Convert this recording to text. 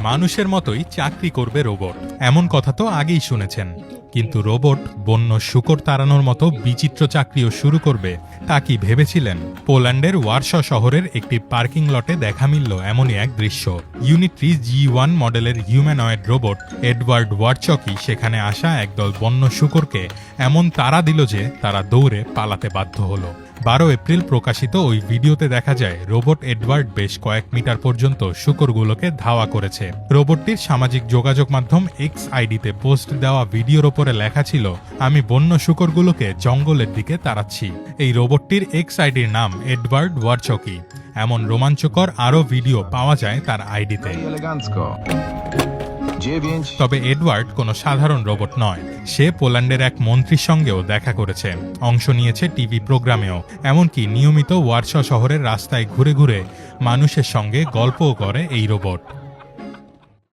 মানুষের মতোই চাকরি করবে রোবট, এমন কথা তো আগেই শুনেছেন। কিন্তু রোবট বন্য শূকর তাড়ানোর মতো বিচিত্র চাকরিও শুরু করবে, তা কি ভেবেছিলেন? পোল্যান্ডের ওয়ারশ শহরের একটি পার্কিং লটে দেখা মিলল এমনই এক দৃশ্য। ইউনিট্রি G1 মডেলের হিউম্যানয়েড রোবট এডওয়ার্ড ওয়ারচকি সেখানে আসা একদল বন্য শূকরকে এমন তাড়া দিল যে তারা দৌড়ে পালাতে বাধ্য হলো। 12 এপ্রিল প্রকাশিত ওই ভিডিওতে দেখা যায় রোবট এডওয়ার্ড বেশ কয়েক মিটার পর্যন্ত শূকরগুলোকে ধাওয়া করেছে। রোবটটির সামাজিক যোগাযোগ মাধ্যম এক্স আইডিতে পোস্ট দেওয়া ভিডিওর ওপরে লেখা ছিল, আমি বন্য শূকরগুলোকে জঙ্গলের দিকে তাড়াচ্ছি। এই রোবটটির এক্স আইডির নাম এডওয়ার্ড ওয়ারচকি। এমন রোমাঞ্চকর আরও ভিডিও পাওয়া যায় তার আইডিতে। তবে এডওয়ার্ড কোনো সাধারণ রোবট নয়, সে পোল্যান্ডের এক মন্ত্রীর সঙ্গেও দেখা করেছে, অংশ নিয়েছে টিভি প্রোগ্রামেও, এমনকি নিয়মিত ওয়ারশ শহরের রাস্তায় ঘুরে ঘুরে মানুষের সঙ্গে গল্পও করে এই রোবট।